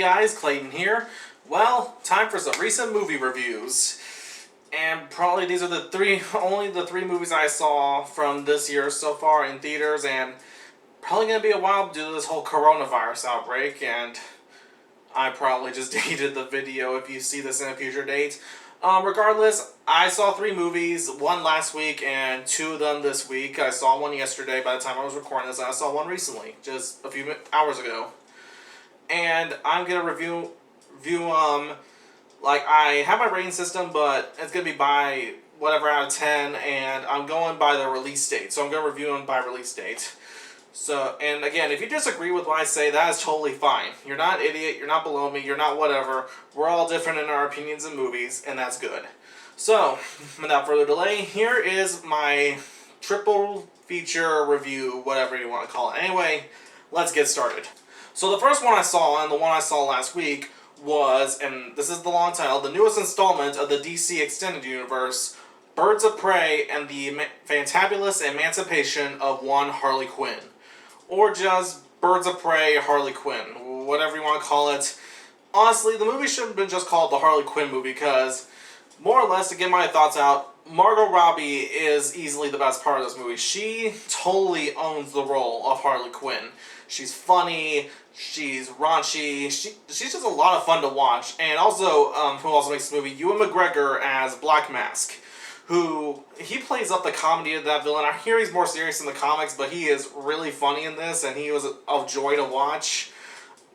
guys, Clayton here. Well, time for some recent movie reviews. And probably these are only the three movies I saw from this year so far in theaters, and probably gonna be a while due to this whole coronavirus outbreak, and I probably just dated the video if you see this in a future date. Regardless, I saw three movies, one last week and two of them this week. I saw one yesterday by the time I was recording this, and I saw one recently, just a few hours ago. And I'm gonna review like, I have my rating system, but it's gonna be by whatever out of 10, and I'm going by the release date, so I'm gonna review them by release date. So, and again, if you disagree with what I say, that is totally fine. You're not an idiot, you're not below me, you're not whatever. We're all different in our opinions of movies, and that's good. So, without further delay, here is my triple feature review, whatever you want to call it. Anyway, let's get started. So the first one I saw, and the one I saw last week, was, and this is the long title, the newest installment of the DC Extended Universe, Birds of Prey and the Fantabulous Emancipation of one Harley Quinn. Or just Birds of Prey, Harley Quinn, whatever you want to call it. Honestly, the movie should have been just called the Harley Quinn movie, because, more or less, to get my thoughts out, Margot Robbie is easily the best part of this movie. She totally owns the role of Harley Quinn. She's funny, she's raunchy, she's just a lot of fun to watch. And also, who also makes this movie? Ewan McGregor as Black Mask, who, he plays up the comedy of that villain. I hear he's more serious in the comics, but he is really funny in this, and he was of joy to watch.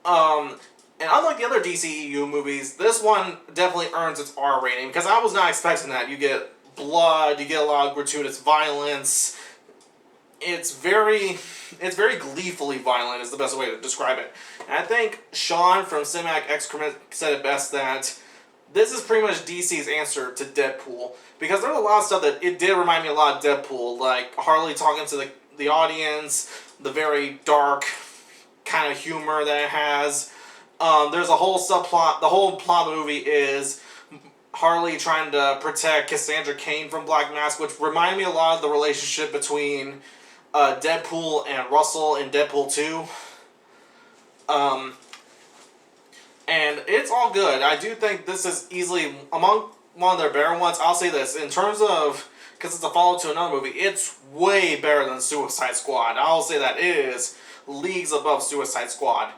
And unlike the other DCEU movies, this one definitely earns its R rating, because I was not expecting that. You get blood, you get a lot of gratuitous violence. It's very gleefully violent is the best way to describe it. And I think Sean from Cinematic Excrement said it best, that this is pretty much DC's answer to Deadpool. Because there's a lot of stuff that it did remind me a lot of Deadpool, like Harley talking to the audience, the very dark kind of humor that it has. There's a whole subplot, the whole plot of the movie is Harley trying to protect Cassandra Cain from Black Mask, which reminded me a lot of the relationship between Deadpool and Russell in Deadpool 2. And it's all good. I do think this is easily among one of their better ones. I'll say this, in terms of, because it's a follow-up to another movie, it's way better than Suicide Squad. I'll say that. It is leagues above Suicide Squad.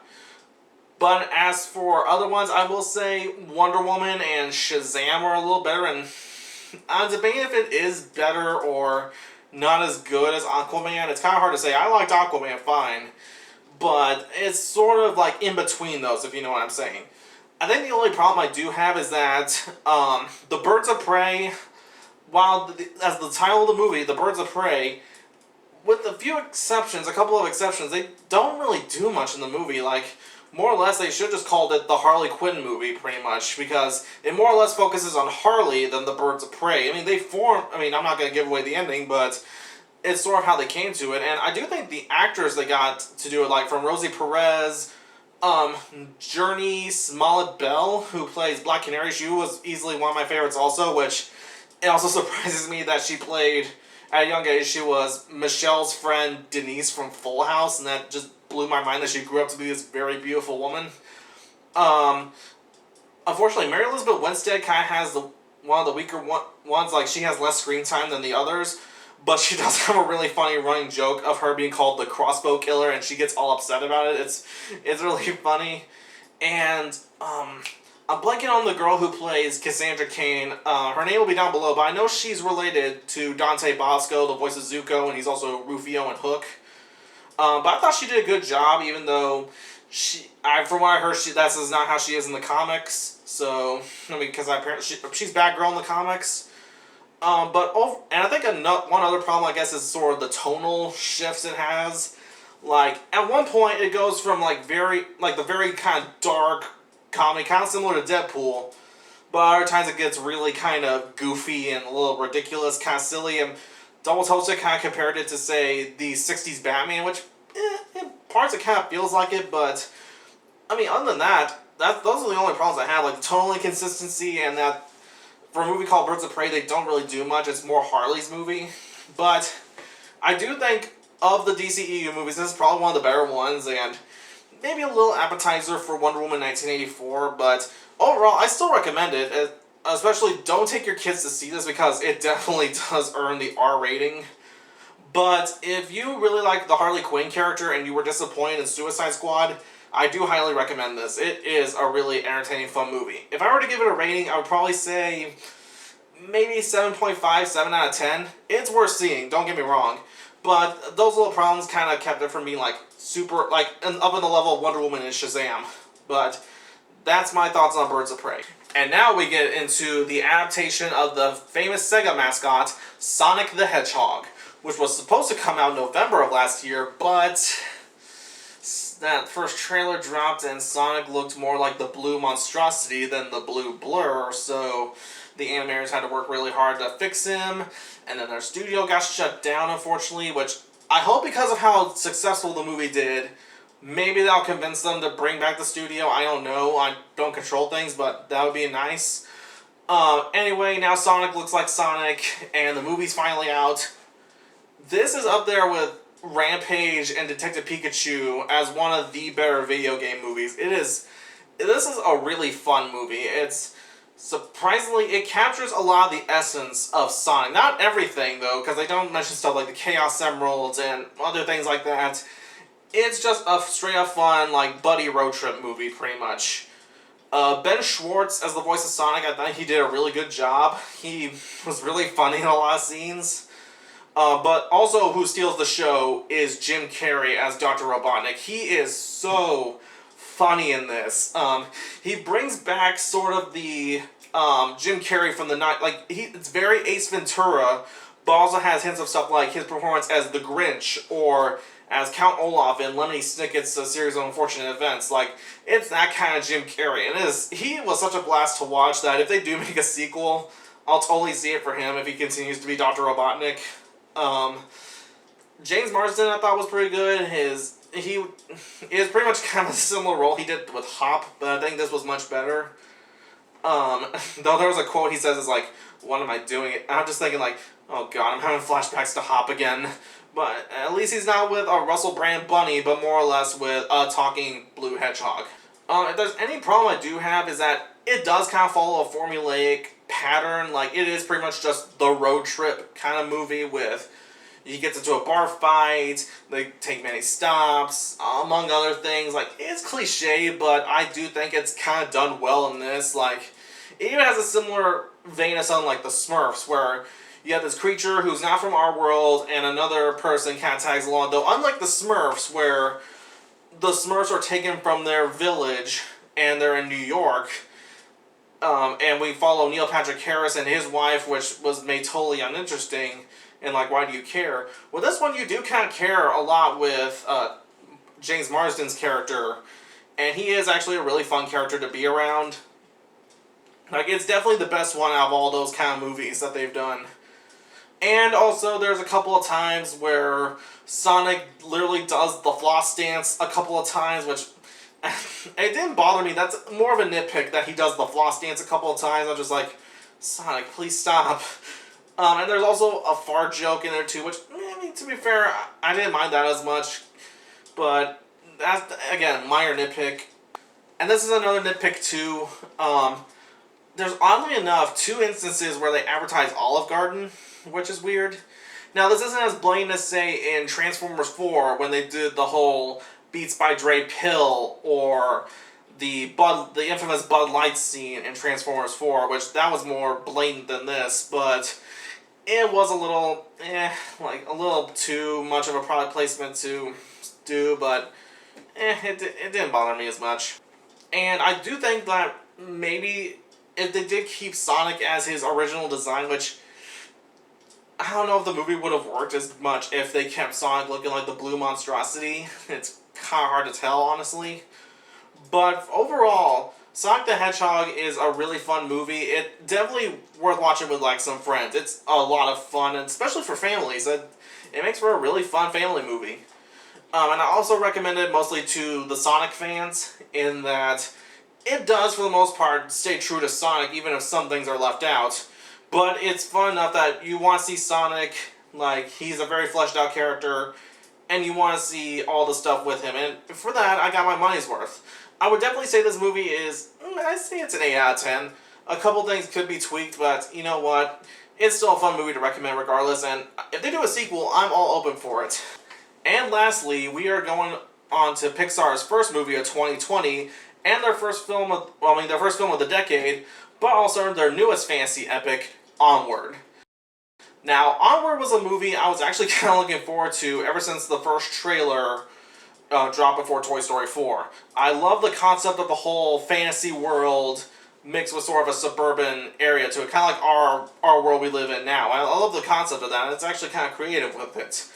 But as for other ones, I will say Wonder Woman and Shazam are a little better, and I'm debating if it is better or not as good as Aquaman. It's kind of hard to say. I liked Aquaman fine, but it's sort of like in between those, if you know what I'm saying. I think the only problem I do have is that the Birds of Prey, while as the title of the movie, the Birds of Prey, with a few exceptions, a couple of exceptions, they don't really do much in the movie. Like, more or less, they should just called it the Harley Quinn movie, pretty much, because it more or less focuses on Harley than the Birds of Prey. I mean, I'm not going to give away the ending, but it's sort of how they came to it. And I do think the actors they got to do it, like from Rosie Perez, Journey Smollett Bell, who plays Black Canary, she was easily one of my favorites also, which it also surprises me that she played, at a young age, she was Michelle's friend Denise from Full House, and that just blew my mind that she grew up to be this very beautiful woman. Unfortunately, Mary Elizabeth Winstead kind of has one of the weaker ones, like she has less screen time than the others, but she does have a really funny running joke of her being called the crossbow killer, and she gets all upset about it. It's really funny. And I'm blanking on the girl who plays Cassandra Cain. Her name will be down below, but I know she's related to Dante Bosco, the voice of Zuko, and he's also Rufio and Hook. But I thought she did a good job, even though from what I heard, that is not how she is in the comics. So, I mean, because apparently she's Batgirl in the comics. And I think one other problem, I guess, is sort of the tonal shifts it has. Like, at one point, it goes from, the very kind of dark comedy, kind of similar to Deadpool, but other times it gets really kind of goofy and a little ridiculous, kind of silly, and Double Toasted kind of compared it to, say, the 60s Batman, which, in parts it kind of feels like it, but, I mean, other than that, those are the only problems I have, like the tonal inconsistency, and that, for a movie called Birds of Prey, they don't really do much. It's more Harley's movie, but I do think, of the DCEU movies, this is probably one of the better ones, and maybe a little appetizer for Wonder Woman 1984, but overall, I still recommend it. Especially, don't take your kids to see this because it definitely does earn the R rating. But if you really like the Harley Quinn character and you were disappointed in Suicide Squad, I do highly recommend this. It is a really entertaining, fun movie. If I were to give it a rating, I would probably say maybe 7.5, 7 out of 10. It's worth seeing, don't get me wrong. But those little problems kind of kept it from being like super, like up in the level of Wonder Woman and Shazam. But that's my thoughts on Birds of Prey. And now we get into the adaptation of the famous Sega mascot, Sonic the Hedgehog, which was supposed to come out in November of last year, but that first trailer dropped and Sonic looked more like the blue monstrosity than the blue blur, so the animators had to work really hard to fix him, and then their studio got shut down, unfortunately, which I hope because of how successful the movie did, maybe that'll convince them to bring back the studio. I don't know. I don't control things, but that would be nice. Anyway, now Sonic looks like Sonic, and the movie's finally out. This is up there with Rampage and Detective Pikachu as one of the better video game movies. This is a really fun movie. It's surprisingly, it captures a lot of the essence of Sonic. Not everything, though, because they don't mention stuff like the Chaos Emeralds and other things like that. It's just a straight up fun, like, buddy road trip movie, pretty much. Ben Schwartz as the voice of Sonic, I think he did a really good job. He was really funny in a lot of scenes. But also who steals the show is Jim Carrey as Dr. Robotnik. He is so funny in this. He brings back sort of the Jim Carrey from the night. Like, it's very Ace Ventura, but also has hints of stuff like his performance as the Grinch or as Count Olaf in Lemony Snicket's A Series of Unfortunate Events. Like, it's that kind of Jim Carrey. And he was such a blast to watch that if they do make a sequel, I'll totally see it for him if he continues to be Dr. Robotnik. James Marsden I thought was pretty good. He is pretty much kind of a similar role he did with Hop, but I think this was much better. Though there was a quote he says is like, "What am I doing?" I'm just thinking like, oh god, I'm having flashbacks to Hop again. But at least he's not with a Russell Brand bunny, but more or less with a talking blue hedgehog. If there's any problem I do have is that it does kind of follow a formulaic pattern. Like, it is pretty much just the road trip kind of movie with he gets into a bar fight, they take many stops, among other things. Like, it's cliche, but I do think it's kind of done well in this. Like, it even has a similar vein of something like the Smurfs, where you have this creature who's not from our world and another person kind of tags along. Though, unlike the Smurfs, where the Smurfs are taken from their village and they're in New York, and we follow Neil Patrick Harris and his wife, which was made totally uninteresting, and like, why do you care? Well, this one you do kind of care a lot with James Marsden's character, and he is actually a really fun character to be around. Like, it's definitely the best one out of all those kind of movies that they've done. And also, there's a couple of times where Sonic literally does the floss dance a couple of times, which it didn't bother me. That's more of a nitpick that he does the floss dance a couple of times. I'm just like, Sonic, please stop. And there's also a fart joke in there too, which, I mean, to be fair, I didn't mind that as much. But that's, again, minor nitpick. And this is another nitpick too. There's oddly enough 2 instances where they advertise Olive Garden, which is weird. Now, this isn't as blatant as, say, in Transformers 4 when they did the whole Beats by Dre pill, or the infamous Bud Light scene in Transformers 4, which that was more blatant than this, but it was a little, like a little too much of a product placement to do, but it didn't bother me as much. And I do think that maybe if they did keep Sonic as his original design, which I don't know if the movie would have worked as much if they kept Sonic looking like the blue monstrosity. It's kind of hard to tell, honestly. But overall, Sonic the Hedgehog is a really fun movie. It definitely worth watching with like some friends. It's a lot of fun, and especially for families. It makes for a really fun family movie. And I also recommend it mostly to the Sonic fans, in that it does, for the most part, stay true to Sonic, even if some things are left out. But it's fun enough that you want to see Sonic. Like, he's a very fleshed out character, and you want to see all the stuff with him. And for that, I got my money's worth. I would definitely say this movie is, I'd say it's an 8 out of 10. A couple things could be tweaked, but you know what? It's still a fun movie to recommend regardless, and if they do a sequel, I'm all open for it. And lastly, we are going on to Pixar's first movie of 2020, and their first film of, their first film of the decade, but also their newest fantasy epic, Onward. Now, Onward was a movie I was actually kind of looking forward to ever since the first trailer dropped before Toy Story 4. I love the concept of the whole fantasy world mixed with sort of a suburban area to it, kind of like our world we live in now. I love the concept of that, and it's actually kind of creative with it.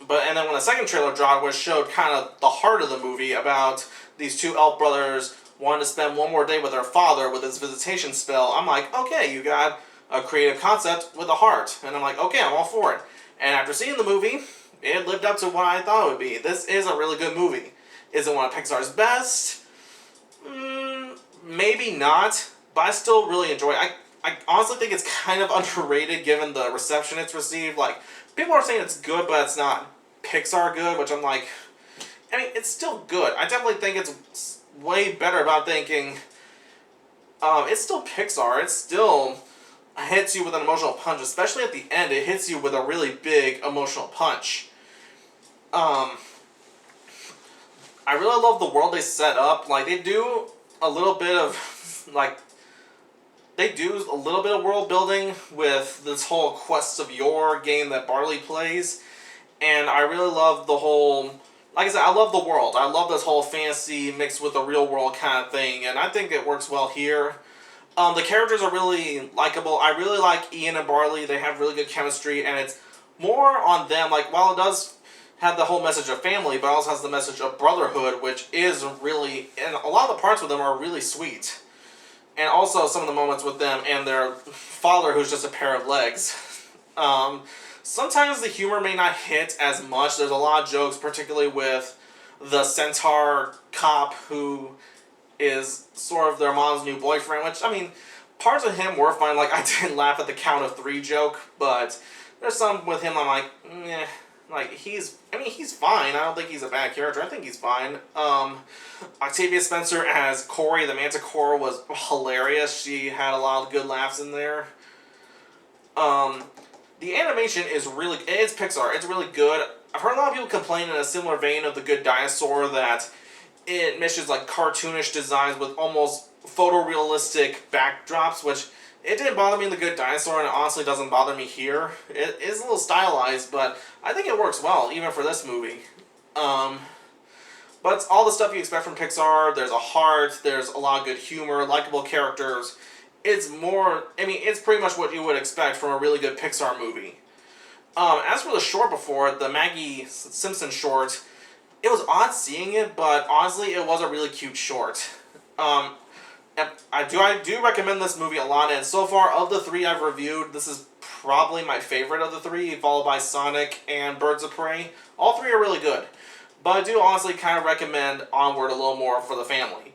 And then when the second trailer dropped, which showed kind of the heart of the movie about these two elf brothers wanting to spend one more day with their father with his visitation spell, I'm like, okay, you got a creative concept with a heart. And I'm like, okay, I'm all for it. And after seeing the movie, it lived up to what I thought it would be. This is a really good movie. Is it one of Pixar's best? Maybe not, but I still really enjoy it. I honestly think it's kind of underrated given the reception it's received. Like, people are saying it's good, but it's not Pixar good, which I'm like, I mean, it's still good. I definitely think it's way better about thinking, it's still Pixar. It still hits you with an emotional punch, especially at the end. It hits you with a really big emotional punch. I really love the world they set up. Like, they do a little bit of, world building with this whole Quests of Yore game that Barley plays. And I really love the whole, like I said, I love the world. I love this whole fantasy mixed with a real world kind of thing. And I think it works well here. The characters are really likable. I really like Ian and Barley. They have really good chemistry. And it's more on them. Like, while it does have the whole message of family, but also has the message of brotherhood, which is really, and a lot of the parts with them are really sweet. And also some of the moments with them and their father, who's just a pair of legs. Sometimes the humor may not hit as much. There's a lot of jokes, particularly with the centaur cop who is sort of their mom's new boyfriend, which, I mean, parts of him were fine. Like, I didn't laugh at the count of 3 joke, but there's some with him I'm like, meh. Like, he's fine. I don't think he's a bad character. I think he's fine. Octavia Spencer as Corey, the Manticore, was hilarious. She had a lot of good laughs in there. The animation is really, it's Pixar. It's really good. I've heard a lot of people complain in a similar vein of The Good Dinosaur that it mixes like cartoonish designs with almost photorealistic backdrops, which it didn't bother me in The Good Dinosaur, and it honestly doesn't bother me here. It is a little stylized, but I think it works well, even for this movie. But it's all the stuff you expect from Pixar. There's a heart, there's a lot of good humor, likable characters. It's more, it's pretty much what you would expect from a really good Pixar movie. As for the short before, the Maggie Simpson short, it was odd seeing it, but honestly, it was a really cute short. I do recommend this movie a lot, and so far, of the 3 I've reviewed, this is probably my favorite of the 3, followed by Sonic and Birds of Prey. All 3 are really good, but I do honestly kind of recommend Onward a little more for the family.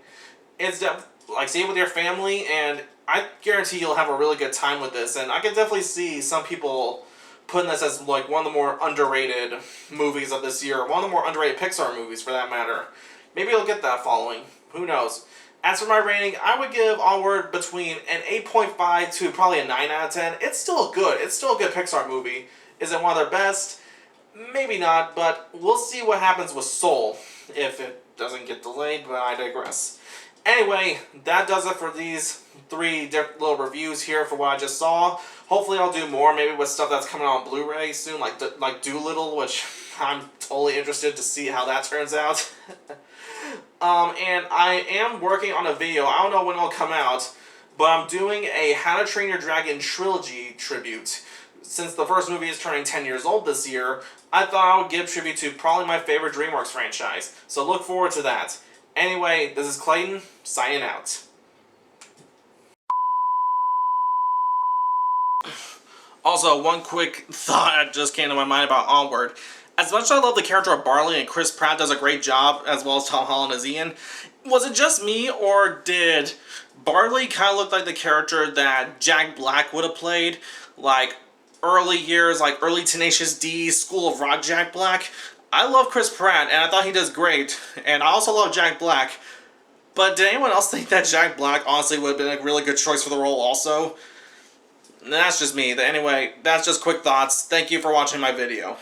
It's see it with your family, and I guarantee you'll have a really good time with this, and I can definitely see some people putting this as like one of the more underrated movies of this year, one of the more underrated Pixar movies for that matter. Maybe it'll get that following. Who knows? As for my rating, I would give Onward between an 8.5 to probably a 9 out of 10. It's still good. It's still a good Pixar movie. Is it one of their best? Maybe not, but we'll see what happens with Soul if it doesn't get delayed, but I digress. Anyway, that does it for these 3 different little reviews here for what I just saw. Hopefully I'll do more, maybe with stuff that's coming out on Blu-ray soon, like Dolittle, which I'm totally interested to see how that turns out. And I am working on a video, I don't know when it'll come out, but I'm doing a How to Train Your Dragon trilogy tribute. Since the first movie is turning 10 years old this year, I thought I would give tribute to probably my favorite DreamWorks franchise. So look forward to that. Anyway, this is Clayton, signing out. Also, one quick thought that just came to my mind about Onward. As much as I love the character of Barley and Chris Pratt does a great job, as well as Tom Holland as Ian, was it just me, or did Barley kind of look like the character that Jack Black would have played? Like, early years, like early Tenacious D, School of Rock Jack Black. I love Chris Pratt, and I thought he does great. And I also love Jack Black. But did anyone else think that Jack Black honestly would have been a really good choice for the role also? That's just me. Anyway, that's just quick thoughts. Thank you for watching my video.